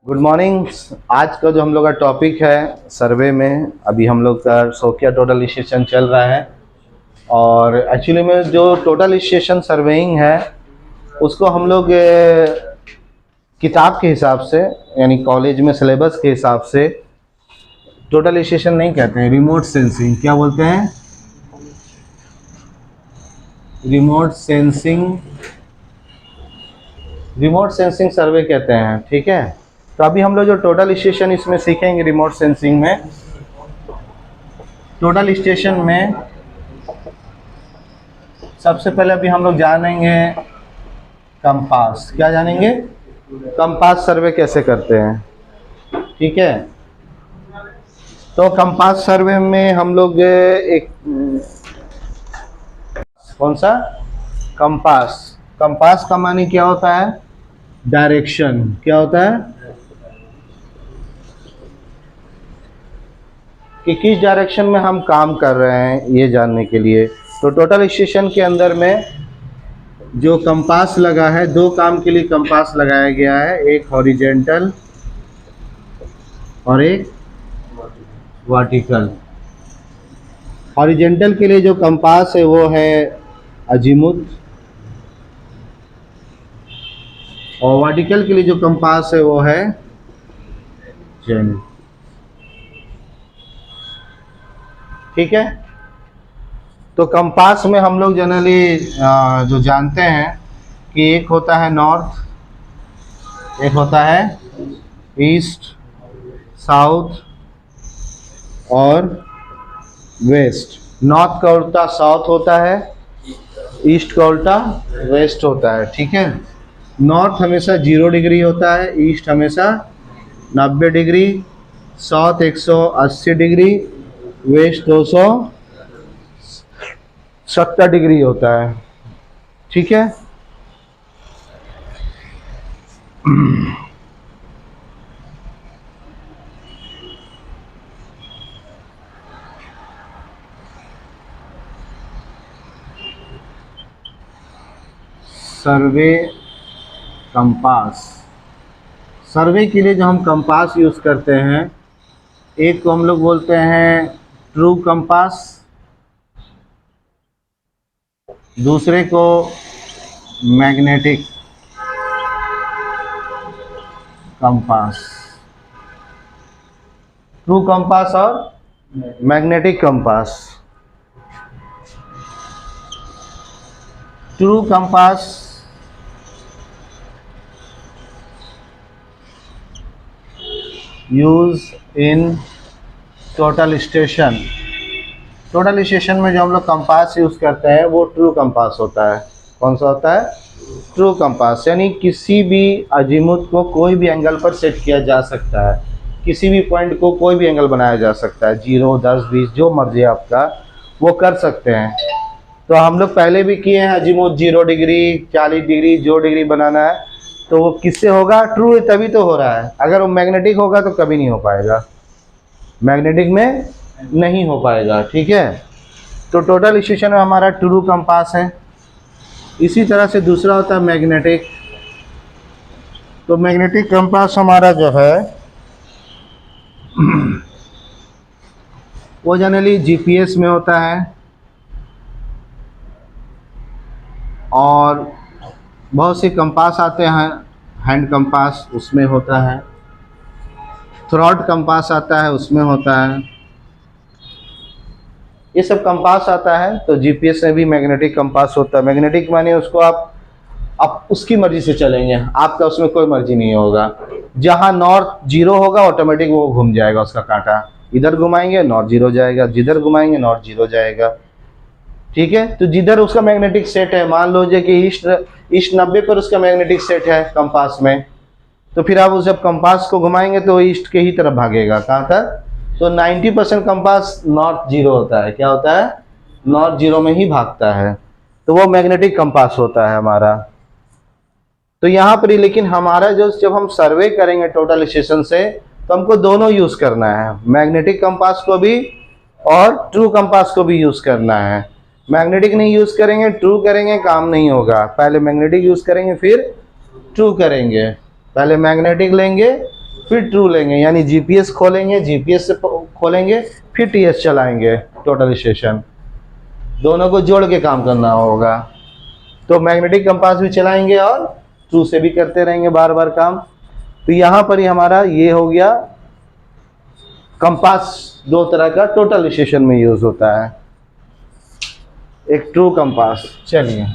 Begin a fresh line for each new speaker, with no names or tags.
Good morning. आज का जो हम लोग का टॉपिक है सर्वे में, अभी हम लोग का शौकिया टोटल स्टेशन चल रहा है और एक्चुअली में जो टोटल स्टेशन सर्वेइंग है उसको हम लोग किताब के हिसाब से यानी कॉलेज में सिलेबस के हिसाब से टोटल स्टेशन नहीं कहते हैं, रिमोट सेंसिंग क्या बोलते हैं, रिमोट सेंसिंग सर्वे कहते हैं। ठीक है, तो अभी हम लोग जो टोटल स्टेशन इसमें सीखेंगे रिमोट सेंसिंग में, टोटल स्टेशन में सबसे पहले अभी हम लोग जानेंगे कंपास। क्या जानेंगे? कंपास सर्वे कैसे करते हैं। ठीक है, तो कंपास सर्वे में हम लोग एक कौन सा कंपास, कंपास का मानी क्या होता है? डायरेक्शन। क्या होता है कि किस डायरेक्शन में हम काम कर रहे हैं ये जानने के लिए। तो टोटल स्टेशन के अंदर में जो कंपास लगा है, दो काम के लिए कंपास लगाया गया है, एक हॉरिजेंटल और एक वर्टिकल। हॉरिजेंटल के लिए जो कंपास है वो है अजीमुथ और वर्टिकल के लिए जो कंपास है वो है जेनिथ। ठीक है, तो कंपास में हम लोग जनरली जो जानते हैं कि एक होता है नॉर्थ, एक होता है ईस्ट, साउथ और वेस्ट। नॉर्थ का उल्टा साउथ होता है, ईस्ट का उल्टा वेस्ट होता है। ठीक है, नॉर्थ हमेशा 0 डिग्री होता है, ईस्ट हमेशा 90 degree, south 180 degree, west 270 degree होता है। ठीक है, सर्वे कंपास, सर्वे के लिए जो हम कंपास यूज़ करते हैं, एक को हम लोग बोलते हैं ट्रू कंपास, दूसरे को मैग्नेटिक कंपास। ट्रू कंपास और magnetic compass. True compass use in total station. Total station में जो हम लोग कंपास यूज़ करते हैं वो ट्रू कंपास होता है। कौन सा होता है? ट्रू कंपास, यानी किसी भी अजीमुथ को कोई भी एंगल पर सेट किया जा सकता है, किसी भी पॉइंट को कोई भी एंगल बनाया जा सकता है, 0, 10, 20 जो मर्जी आपका वो कर सकते हैं। तो हम लोग पहले भी किए हैं, अजीमुथ 0 डिग्री, 40 डिग्री, जो डिग्री बनाना है, तो वो किससे होगा? ट्रू है तभी तो हो रहा है। अगर वो मैग्नेटिक होगा तो कभी नहीं हो पाएगा, मैग्नेटिक में नहीं हो पाएगा। ठीक है, तो टोटल स्टेशन में हमारा ट्रू कंपास है। इसी तरह से दूसरा होता है मैग्नेटिक। तो मैग्नेटिक कंपास हमारा जो है वो जनरली जीपीएस में होता है और बहुत से कंपास आते हैं, हैंड कंपास उसमें होता है, थ्रॉड कंपास आता है उसमें होता है, ये सब कंपास आता है। तो जीपीएस में भी मैग्नेटिक कंपास होता है। मैग्नेटिक माने उसको आप उसकी मर्जी से चलेंगे, आपका उसमें कोई मर्जी नहीं होगा। जहाँ नॉर्थ 0 होगा ऑटोमेटिक वो घूम जाएगा, उसका कांटा इधर घुमाएंगे नॉर्थ 0 जाएगा, जिधर घुमाएंगे नॉर्थ 0 जाएगा। ठीक है, तो जिधर उसका मैग्नेटिक सेट है, मान लो कि ईस्ट 90 पर उसका मैग्नेटिक सेट है कंपास में, तो फिर आप जब कंपास को घुमाएंगे तो ईस्ट के ही तरफ भागेगा। कहाँ तक? तो 90% कंपास नॉर्थ 0 होता है। क्या होता है? नॉर्थ 0 में ही भागता है, तो वो मैग्नेटिक कंपास होता है हमारा। तो यहाँ पर ही लेकिन हमारा जो जब हम सर्वे करेंगे टोटल स्टेशन से, तो हमको दोनों यूज करना है, मैग्नेटिक कंपास को भी और ट्रू कंपास को भी यूज करना है। मैग्नेटिक नहीं यूज करेंगे, ट्रू करेंगे, काम नहीं होगा। पहले मैग्नेटिक यूज करेंगे फिर ट्रू करेंगे, पहले मैग्नेटिक लेंगे फिर ट्रू लेंगे, यानी जीपीएस खोलेंगे, जीपीएस से खोलेंगे, फिर टीएस चलाएंगे टोटल स्टेशन, दोनों को जोड़ के काम करना होगा। तो मैग्नेटिक कंपास भी चलाएंगे और ट्रू से भी करते रहेंगे बार बार काम। तो यहाँ पर ही हमारा ये हो गया, कंपास दो तरह का टोटल स्टेशन में यूज होता है, एक ट्रू कंपास। चलिए